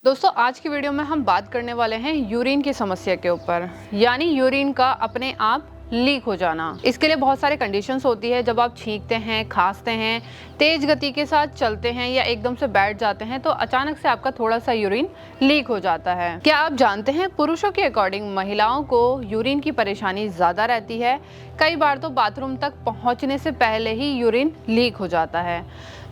दोस्तों आज की वीडियो में हम बात करने वाले हैं यूरिन की समस्या के ऊपर, यानी यूरिन का अपने आप लीक हो जाना। इसके लिए बहुत सारे कंडीशंस होती है। जब आप छींकते हैं, खांसते हैं, तेज गति के साथ चलते हैं या एकदम से बैठ जाते हैं तो अचानक से आपका थोड़ा सा यूरिन लीक हो जाता है। क्या आप जानते हैं पुरुषों के अकॉर्डिंग महिलाओं को यूरिन की परेशानी ज्यादा रहती है। कई बार तो बाथरूम तक पहुंचने से पहले ही यूरिन लीक हो जाता है,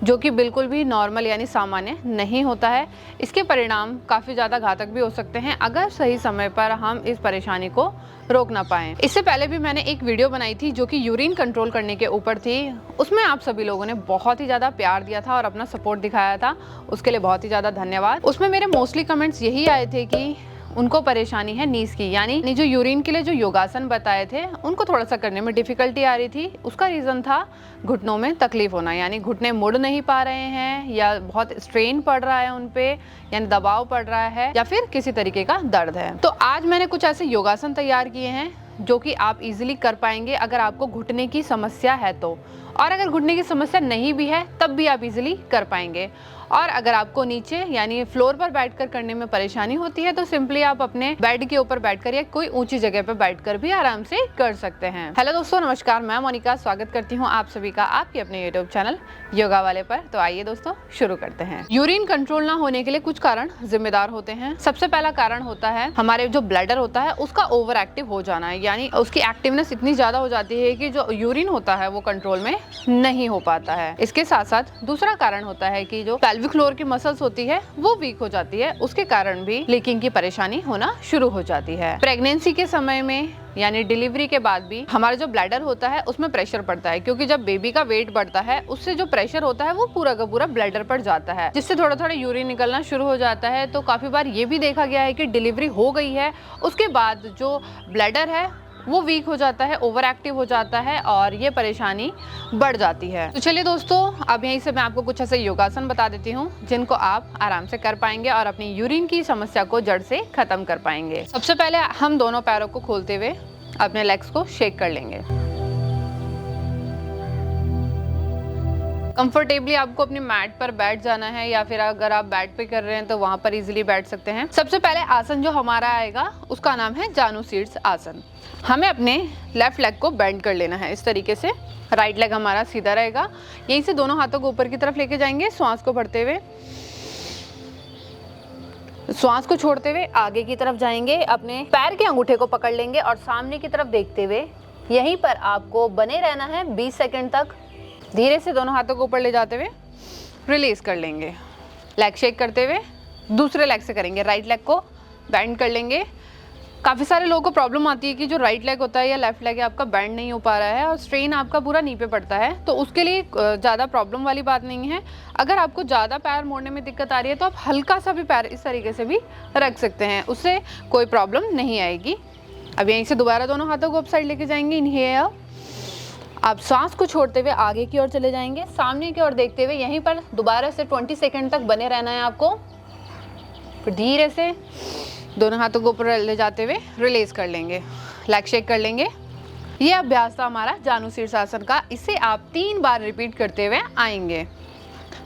जो कि बिल्कुल भी नॉर्मल यानी सामान्य नहीं होता है। इसके परिणाम काफ़ी ज़्यादा घातक भी हो सकते हैं अगर सही समय पर हम इस परेशानी को रोक ना पाएं। इससे पहले भी मैंने एक वीडियो बनाई थी जो कि यूरिन कंट्रोल करने के ऊपर थी। उसमें आप सभी लोगों ने बहुत ही ज़्यादा प्यार दिया था और अपना सपोर्ट दिखाया था, उसके लिए बहुत ही ज़्यादा धन्यवाद। उसमें मेरे मोस्टली कमेंट्स यही आए थे कि उनको परेशानी है नीज की, यानी जो यूरिन के लिए जो योगासन बताए थे उनको थोड़ा सा करने में डिफिकल्टी आ रही थी। उसका रीज़न था घुटनों में तकलीफ होना, यानी घुटने मुड़ नहीं पा रहे हैं या बहुत स्ट्रेन पड़ रहा है उन पे, यानी दबाव पड़ रहा है या फिर किसी तरीके का दर्द है। तो आज मैंने कुछ ऐसे योगासन तैयार किए हैं जो कि आप इजीली कर पाएंगे अगर आपको घुटने की समस्या है तो, और अगर घुटने की समस्या नहीं भी है तब भी आप इजीली कर पाएंगे। और अगर आपको नीचे यानी फ्लोर पर बैठकर करने में परेशानी होती है तो सिंपली आप अपने बेड के ऊपर बैठकर या कोई ऊंची जगह पर बैठकर भी आराम से कर सकते हैं। हेलो दोस्तों, नमस्कार, मैं मोनिका स्वागत करती हूं आप सभी का आपके अपने यूट्यूब चैनल योगा वाले पर। तो आइए दोस्तों शुरू करते हैं। यूरिन कंट्रोल ना होने के लिए कुछ कारण जिम्मेदार होते हैं। सबसे पहला कारण होता है हमारे जो ब्लैडर होता है उसका ओवर एक्टिव हो जाना है, यानी उसकी एक्टिवनेस इतनी ज्यादा हो जाती है कि जो यूरिन होता है वो कंट्रोल में नहीं हो पाता है। इसके साथ साथ दूसरा कारण होता है कि जो पेल्विक फ्लोर की मसल्स होती है वो वीक हो जाती है, उसके कारण भी लीकिंग की परेशानी होना शुरू हो जाती है। प्रेगनेंसी के समय में यानी डिलीवरी के बाद भी हमारा जो ब्लैडर होता है उसमें प्रेशर पड़ता है, क्योंकि जब बेबी का वेट बढ़ता है उससे जो प्रेशर होता है वो पूरा का पूरा ब्लैडर पर जाता है, जिससे थोड़ा थोड़ा यूरिन निकलना शुरू हो जाता है। तो काफी बार ये भी देखा गया है कि डिलीवरी हो गई है उसके बाद जो ब्लैडर है वो वीक हो जाता है, ओवर एक्टिव हो जाता है और ये परेशानी बढ़ जाती है। तो चलिए दोस्तों, अब यहीं से मैं आपको कुछ ऐसे योगासन बता देती हूँ जिनको आप आराम से कर पाएंगे और अपनी यूरिन की समस्या को जड़ से खत्म कर पाएंगे। सबसे पहले हम दोनों पैरों को खोलते हुए अपने लेग्स को शेक कर लेंगे। कंफर्टेबली आपको अपनी मैट पर बैठ जाना है या फिर अगर आप बेड पे कर रहे हैं तो वहां पर इजीली बैठ सकते हैं। सबसे पहले आसन जो हमारा आएगा उसका नाम है जानु शीर्ष आसन। हमें अपने लेफ्ट लेग को बेंड कर लेना है इस तरीके से। राइट लेग हमारा सीधा रहेगा। यहीं से दोनों हाथों को ऊपर की तरफ लेके जाएंगे, श्वास को भरते हुए, श्वास को छोड़ते हुए आगे की तरफ जाएंगे। अपने पैर के अंगूठे को पकड़ लेंगे और सामने की तरफ देखते हुए यहीं पर आपको बने रहना है 20 सेकंड तक। धीरे से दोनों हाथों को ऊपर ले जाते हुए रिलीज कर लेंगे। लेग शेक करते हुए दूसरे लेग से करेंगे। राइट लेग को बेंड कर लेंगे। काफ़ी सारे लोगों को प्रॉब्लम आती है कि जो राइट लेग होता है या लेफ्ट लेग है आपका बेंड नहीं हो पा रहा है और स्ट्रेन आपका पूरा नी पे पड़ता है। तो उसके लिए ज़्यादा प्रॉब्लम वाली बात नहीं है। अगर आपको ज़्यादा पैर मोड़ने में दिक्कत आ रही है तो आप हल्का सा भी पैर इस तरीके से भी रख सकते हैं, उससे कोई प्रॉब्लम नहीं आएगी। अब यहीं से दोबारा दोनों हाथों को अप साइड लेके जाएंगे। इनहेल, आप सांस को छोड़ते हुए आगे की ओर चले जाएंगे। सामने की ओर देखते हुए यहीं पर दोबारा से 20 सेकंड तक बने रहना है आपको। फिर धीरे से दोनों हाथों को ऊपर ले जाते हुए रिलीज कर लेंगे। लेग शेक कर लेंगे। ये अभ्यास था हमारा जानु शीर्षासन का। इसे आप 3 बार रिपीट करते हुए आएंगे।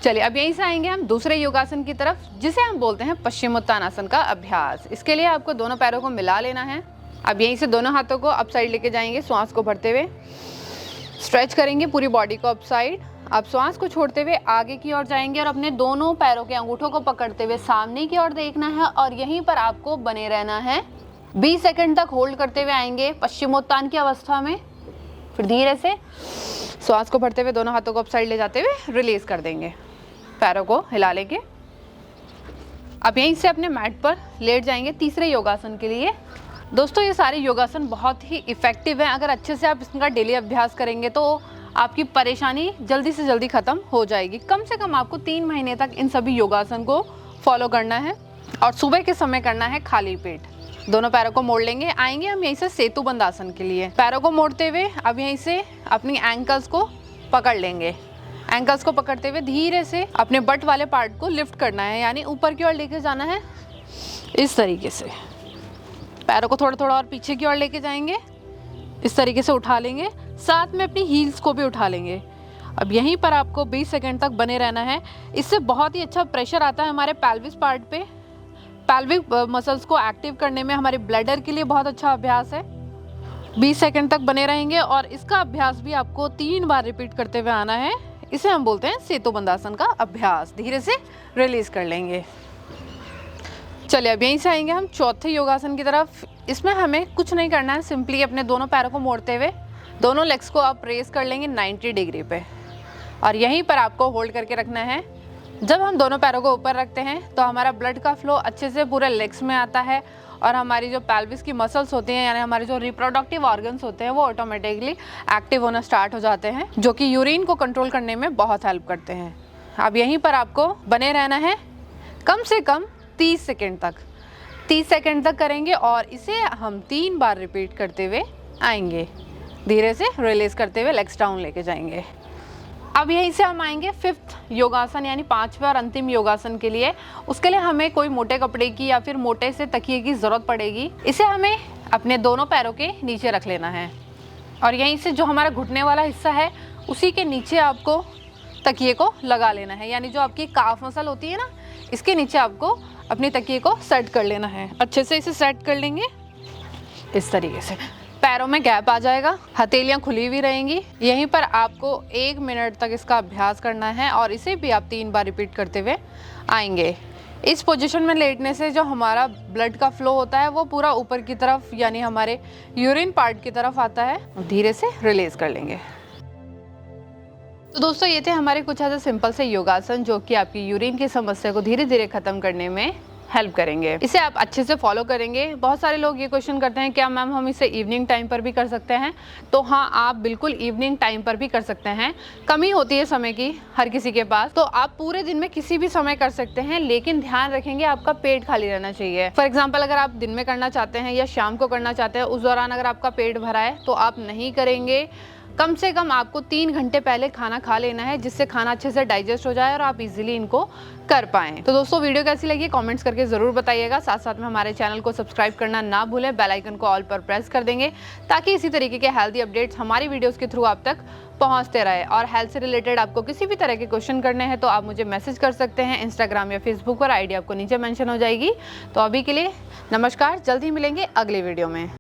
चलिए अब यहीं से आएंगे हम दूसरे योगासन की तरफ, जिसे हम बोलते हैं पश्चिमोत्तानासन का अभ्यास। इसके लिए आपको दोनों पैरों को मिला लेना है। अब यहीं से दोनों हाथों को अप साइड लेके जाएंगे, श्वास को भरते हुए स्ट्रेच करेंगे पूरी बॉडी को अप साइड। आप श्वास को छोड़ते हुए आगे की ओर जाएंगे और अपने दोनों पैरों के अंगूठों को पकड़ते हुए सामने की ओर देखना है और यहीं पर आपको बने रहना है। 20 सेकंड तक होल्ड करते हुए आएंगे पश्चिमोत्तान की अवस्था में। फिर धीरे से श्वास को भरते हुए दोनों हाथों को अप साइड ले जाते हुए रिलीज कर देंगे। पैरों को हिला लेंगे। अब यहीं से अपने मैट पर लेट जाएंगे तीसरे योगासन के लिए। दोस्तों ये सारे योगासन बहुत ही इफ़ेक्टिव हैं। अगर अच्छे से आप इसका डेली अभ्यास करेंगे तो आपकी परेशानी जल्दी से जल्दी ख़त्म हो जाएगी। कम से कम आपको 3 महीने तक इन सभी योगासन को फॉलो करना है और सुबह के समय करना है खाली पेट। दोनों पैरों को मोड़ लेंगे। आएंगे हम यहीं से सेतु बंद आसन के लिए। पैरों को मोड़ते हुए अब यहीं से अपनी एंकल्स को पकड़ लेंगे। एंकल्स को पकड़ते हुए धीरे से अपने बट वाले पार्ट को लिफ्ट करना है, यानी ऊपर की ओर लेके जाना है इस तरीके से। पैरों को थोड़ा थोड़ा और पीछे की ओर लेके जाएंगे, इस तरीके से उठा लेंगे। साथ में अपनी हील्स को भी उठा लेंगे। अब यहीं पर आपको 20 सेकंड तक बने रहना है। इससे बहुत ही अच्छा प्रेशर आता है हमारे पेल्विस पार्ट पे पैल्विक मसल्स को एक्टिव करने में हमारे ब्लैडर के लिए बहुत अच्छा अभ्यास है। 20 सेकंड तक बने रहेंगे और इसका अभ्यास भी आपको 3 बार रिपीट करते हुए आना है। इसे हम बोलते हैं सेतुबंधासन का अभ्यास। धीरे से रिलीज कर लेंगे। चलिए अब यहीं से आएंगे हम चौथे योगासन की तरफ। इसमें हमें कुछ नहीं करना है, सिंपली अपने दोनों पैरों को मोड़ते हुए दोनों लेग्स को आप रेस कर लेंगे 90 डिग्री पे और यहीं पर आपको होल्ड करके रखना है। जब हम दोनों पैरों को ऊपर रखते हैं तो हमारा ब्लड का फ्लो अच्छे से पूरे लेग्स में आता है और हमारी जो पेल्विस की मसल्स होती हैं यानी हमारे जो रिप्रोडक्टिव ऑर्गन्स होते हैं वो ऑटोमेटिकली एक्टिव होना स्टार्ट हो जाते हैं, जो कि यूरिन को कंट्रोल करने में बहुत हेल्प करते हैं। अब यहीं पर आपको बने रहना है कम से कम 30 सेकेंड तक। 30 सेकेंड तक करेंगे और इसे हम 3 बार रिपीट करते हुए आएंगे। धीरे से रिलीज करते हुए लेग्स डाउन लेके जाएंगे। अब यहीं से हम आएंगे 5th योगासन यानी 5वें और अंतिम योगासन के लिए। उसके लिए हमें कोई मोटे कपड़े की या फिर मोटे से तकिए की ज़रूरत पड़ेगी। इसे हमें अपने दोनों पैरों के नीचे रख लेना है और यहीं से जो हमारा घुटने वाला हिस्सा है उसी के नीचे आपको तकिए को लगा लेना है, यानी जो आपकी काफ मसल होती है ना, इसके नीचे आपको अपनी तकिए को सेट कर लेना है। अच्छे से इसे सेट कर लेंगे इस तरीके से। पैरों में गैप आ जाएगा, हथेलियां खुली हुई रहेंगी। यहीं पर आपको 1 मिनट तक इसका अभ्यास करना है और इसे भी आप 3 बार रिपीट करते हुए आएंगे। इस पोजीशन में लेटने से जो हमारा ब्लड का फ्लो होता है वो पूरा ऊपर की तरफ यानी हमारे यूरिन पार्ट की तरफ आता है। धीरे से रिलीज कर लेंगे। तो दोस्तों ये थे हमारे कुछ ऐसे सिंपल से योगासन जो कि आपकी यूरिन की समस्या को धीरे धीरे खत्म करने में हेल्प करेंगे। इसे आप अच्छे से फॉलो करेंगे। बहुत सारे लोग ये क्वेश्चन करते हैं क्या मैम हम इसे इवनिंग टाइम पर भी कर सकते हैं? तो हाँ, आप बिल्कुल इवनिंग टाइम पर भी कर सकते हैं। कमी होती है समय की हर किसी के पास, तो आप पूरे दिन में किसी भी समय कर सकते हैं, लेकिन ध्यान रखेंगे आपका पेट खाली रहना चाहिए। फॉर एग्जाम्पल अगर आप दिन में करना चाहते हैं या शाम को करना चाहते हैं, उस दौरान अगर आपका पेट भरा है तो आप नहीं करेंगे। कम से कम आपको 3 घंटे पहले खाना खा लेना है जिससे खाना अच्छे से डाइजेस्ट हो जाए और आप इजीली इनको कर पाएं। तो दोस्तों वीडियो कैसी लगी कमेंट्स करके ज़रूर बताइएगा। साथ साथ में हमारे चैनल को सब्सक्राइब करना ना भूलें, बेल आइकन को ऑल पर प्रेस कर देंगे ताकि इसी तरीके के हेल्दी अपडेट्स हमारी वीडियोज़ के थ्रू आप तक पहुँचते रहे। और हेल्थ से रिलेटेड आपको किसी भी तरह के क्वेश्चन करने हैं तो आप मुझे मैसेज कर सकते हैं इंस्टाग्राम या फेसबुक पर। आईडी आपको नीचे मैंशन हो जाएगी। तो अभी के लिए नमस्कार, जल्द ही मिलेंगे अगले वीडियो में।